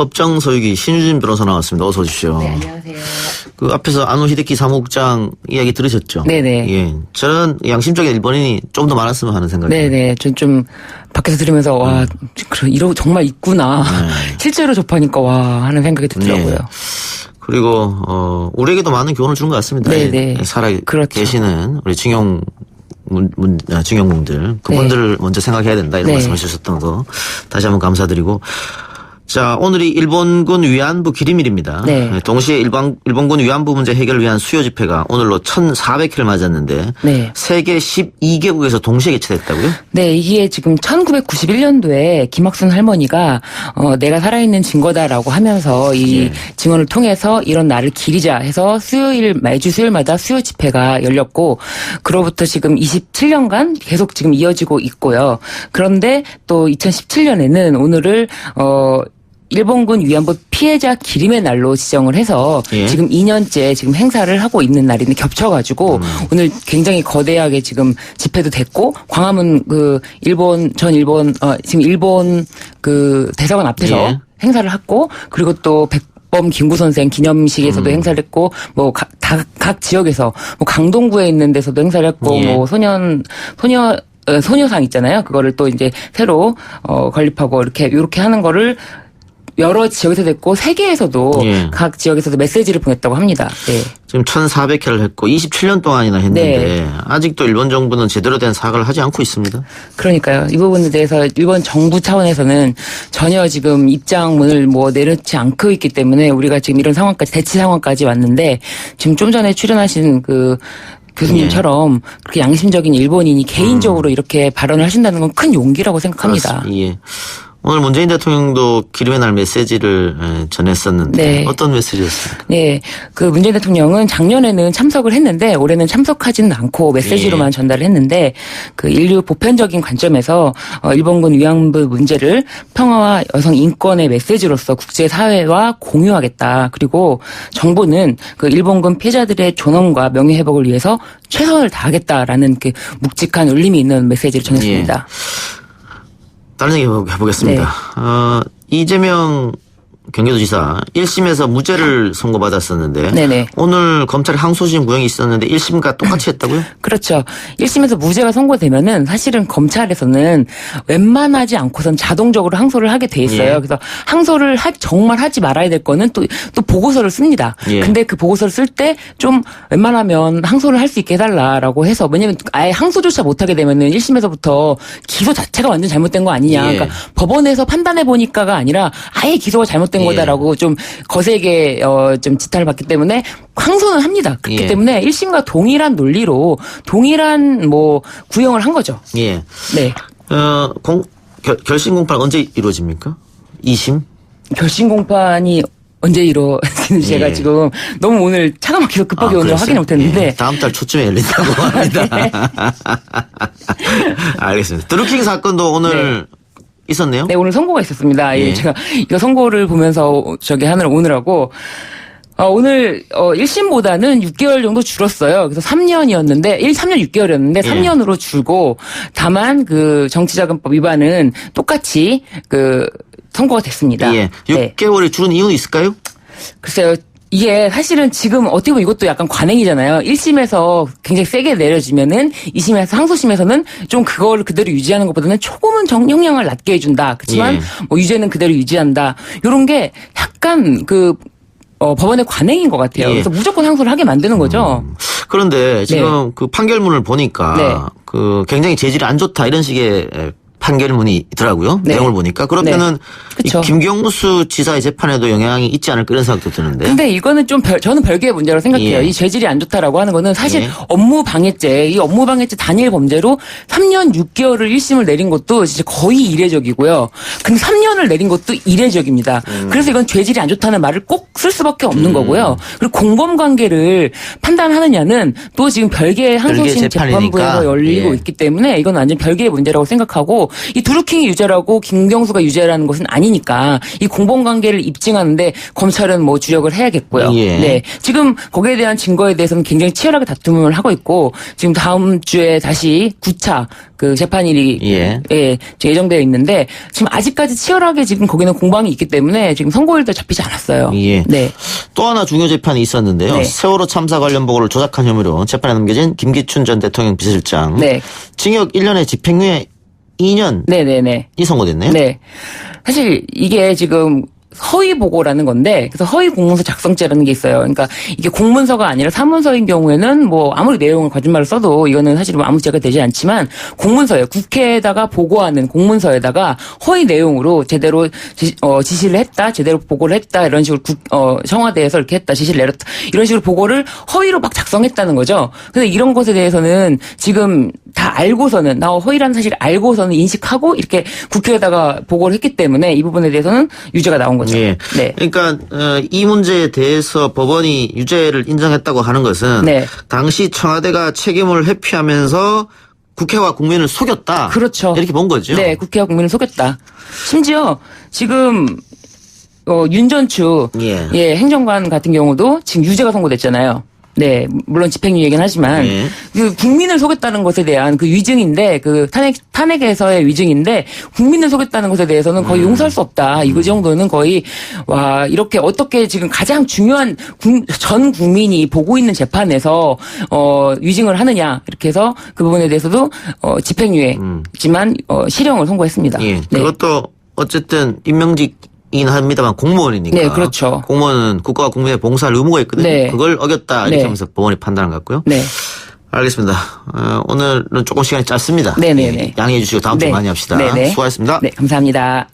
법정 소유기 신유진 변호사 나왔습니다. 어서 오십시오. 네, 안녕하세요. 그 앞에서 안호 히데키 사무국장 이야기 들으셨죠? 네네. 예. 저는 양심적인 일본인이 좀 더 많았으면 하는 생각이에요. 네네. 전 좀 밖에서 들으면서 와, 이러고 정말 있구나. 실제로 접하니까 와 하는 생각이 들더라고요. 네. 그리고 우리에게도 많은 교훈을 주는 것 같습니다. 네네. 살아 그렇죠. 계시는 우리 징용군들 그분들을 먼저 생각해야 된다 이런 네. 말씀을 주셨던 거 다시 한번 감사드리고. 자, 오늘이 일본군 위안부 기림일입니다. 네. 동시에 일본군 위안부 문제 해결을 위한 수요 집회가 오늘로 1,400회를 맞았는데 네. 세계 12개국에서 동시에 개최됐다고요? 네, 이게 지금 1991년도에 김학순 할머니가 내가 살아있는 증거다라고 하면서 이 예. 증언을 통해서 이런 날을 기리자 해서 매주 수요일마다 수요 집회가 열렸고 그로부터 지금 27년간 계속 지금 이어지고 있고요. 그런데 또 2017년에는 오늘을 일본군 위안부 피해자 기림의 날로 지정을 해서 예. 지금 2년째 지금 행사를 하고 있는 날인데 겹쳐가지고 오늘 굉장히 거대하게 지금 집회도 됐고 광화문 지금 일본 그 대사관 앞에서 예. 행사를 했고 그리고 또 백범 김구 선생 기념식에서도 행사를 했고 뭐 각 지역에서 뭐 강동구에 있는 데서도 행사를 했고 예. 뭐 소녀상 있잖아요. 그거를 또 이제 새로 건립하고 이렇게 하는 거를 여러 지역에서 됐고 세계에서도 예. 각 지역에서도 메시지를 보냈다고 합니다. 네. 지금 1,400회를 했고 27년 동안이나 했는데 네. 아직도 일본 정부는 제대로 된 사과를 하지 않고 있습니다. 그러니까요. 이 부분에 대해서 일본 정부 차원에서는 전혀 지금 입장문을 내놓지 않고 있기 때문에 우리가 지금 이런 상황까지 대치 상황까지 왔는데 지금 좀 전에 출연하신 그 교수님처럼 그렇게 양심적인 일본인이 개인적으로 이렇게 발언을 하신다는 건 큰 용기라고 생각합니다. 그렇습니다. 예. 오늘 문재인 대통령도 기림의 날 메시지를 전했었는데 네. 어떤 메시지였습니까? 네. 그 문재인 대통령은 작년에는 참석을 했는데 올해는 참석하지는 않고 메시지로만 예. 전달을 했는데 그 인류 보편적인 관점에서 일본군 위안부 문제를 평화와 여성 인권의 메시지로서 국제사회와 공유하겠다. 그리고 정부는 그 일본군 피해자들의 존엄과 명예회복을 위해서 최선을 다하겠다라는 그 묵직한 울림이 있는 메시지를 전했습니다. 예. 다른 얘기 해보겠습니다. 이재명 경기도지사 1심에서 무죄를 선고받았었는데 네네. 오늘 검찰에 항소심 구형이 있었는데 1심과 똑같이 했다고요? 그렇죠. 1심에서 무죄가 선고되면은 사실은 검찰에서는 웬만하지 않고선 자동적으로 항소를 하게 돼 있어요. 예. 그래서 항소를 정말 하지 말아야 될 거는 또 보고서를 씁니다. 예. 근데 그 보고서를 쓸 때 좀 웬만하면 항소를 할 수 있게 해달라라고 해서 왜냐면 아예 항소조차 못하게 되면은 1심에서부터 기소 자체가 완전 잘못된 거 아니냐. 예. 그러니까 법원에서 판단해 보니까가 아니라 아예 기소가 잘못된 거다라고 좀 거세게 좀 지탄을 받기 때문에 항소는 합니다. 그렇기 예. 때문에 1심과 동일한 논리로 동일한 구형을 한 거죠. 예. 네. 결심 공판 언제 이루어집니까? 2심? 결심 공판이 언제 이루어지는지 제가 예. 지금 너무 오늘 차가 막혀서 급하게 오늘 그랬어요? 확인을 못했는데 예. 다음 달 초쯤에 열린다고 합니다. 네. 알겠습니다. 드루킹 사건도 오늘 있었네요? 네, 오늘 선고가 있었습니다. 예. 제가 이거 선고를 보면서 오느라고 오늘 1심보다는 6개월 정도 줄었어요. 그래서 3년이었는데 3년 6개월이었는데 3년으로 줄고 다만 그 정치자금법 위반은 똑같이 선고가 됐습니다. 예. 네. 6개월이 줄은 이유는 있을까요? 글쎄요. 이게 사실은 지금 어떻게 보면 이것도 약간 관행이잖아요. 1심에서 굉장히 세게 내려지면은 2심에서 항소심에서는 좀 그걸 그대로 유지하는 것보다는 조금은 형량을 낮게 해준다. 그렇지만 예. 유죄는 그대로 유지한다. 이런 게 약간 법원의 관행인 것 같아요. 예. 그래서 무조건 항소를 하게 만드는 거죠. 그런데 지금 그 판결문을 보니까 네. 굉장히 재질이 안 좋다 이런 식의 판결문이 있더라고요. 네. 내용을 보니까. 그러면은 이 그쵸. 김경수 지사의 재판에도 영향이 있지 않을까 이런 생각도 드는데. 근데 이거는 좀 저는 별개의 문제라고 생각해요. 예. 이 죄질이 안 좋다라고 하는 거는 사실 예. 이 업무방해죄 단일 범죄로 3년 6개월을 1심을 내린 것도 진짜 거의 이례적이고요. 근데 3년을 내린 것도 이례적입니다. 그래서 이건 죄질이 안 좋다는 말을 꼭 쓸 수밖에 없는 거고요. 그리고 공범 관계를 판단하느냐는 또 지금 별개의 항소심 재판이니까. 재판부에서 열리고 예. 있기 때문에 이건 완전 별개의 문제라고 생각하고 이 드루킹이 유죄라고 김경수가 유죄라는 것은 아니니까 이 공범관계를 입증하는데 검찰은 뭐 주력을 해야겠고요. 예. 네. 지금 거기에 대한 증거에 대해서는 굉장히 치열하게 다툼을 하고 있고 지금 다음 주에 다시 9차 그 재판일이 예. 예정되어 있는데 지금 아직까지 치열하게 지금 거기는 공방이 있기 때문에 지금 선고일도 잡히지 않았어요. 예. 네. 또 하나 중요 재판이 있었는데요. 네. 세월호 참사 관련 보고를 조작한 혐의로 재판에 넘겨진 김기춘 전 대통령 비서실장. 네. 징역 1년에 집행유예 2년이 네네네. 선고됐네요. 네. 사실 이게 지금 허위 보고라는 건데, 그래서 허위 공문서 작성죄라는 게 있어요. 그러니까 이게 공문서가 아니라 사문서인 경우에는 뭐 아무리 내용을 거짓말을 써도 이거는 사실 뭐 아무 죄가 되지 않지만 공문서예요. 국회에다가 보고하는 공문서에다가 허위 내용으로 제대로 지시를 했다, 제대로 보고를 했다 이런 식으로 청와대에서 이렇게 했다, 지시를 내렸다 이런 식으로 보고를 허위로 막 작성했다는 거죠. 근데 이런 것에 대해서는 지금 다 알고서는 허위라는 사실을 알고서는 인식하고 이렇게 국회에다가 보고를 했기 때문에 이 부분에 대해서는 유죄가 나온 거죠. 예. 네. 그러니까 이 문제에 대해서 법원이 유죄를 인정했다고 하는 것은 네. 당시 청와대가 책임을 회피하면서 국회와 국민을 속였다. 그렇죠. 이렇게 본 거죠. 네, 국회와 국민을 속였다. 심지어 지금 윤전추 예. 행정관 같은 경우도 지금 유죄가 선고됐잖아요. 네, 물론 집행유예긴 하지만 예. 그 국민을 속였다는 것에 대한 그 위증인데 그 탄핵에서의 위증인데 국민을 속였다는 것에 대해서는 거의 용서할 수 없다. 이거 정도는 거의 와 이렇게 어떻게 지금 가장 중요한 전 국민이 보고 있는 재판에서 위증을 하느냐 이렇게 해서 그 부분에 대해서도 집행유예지만 실형을 선고했습니다. 예. 네. 그것도 어쨌든 임명직 이긴 합니다만 공무원이니까. 네, 그렇죠. 공무원은 국가와 국민의 봉사할 의무가 있거든요. 네. 그걸 어겼다 이렇게 네. 하면서 법원이 판단한 것 같고요. 네. 알겠습니다. 오늘은 조금 시간이 짧습니다. 네네네. 예, 양해해 주시고 다음 주에 네. 많이 합시다. 네네. 수고하셨습니다. 네, 감사합니다.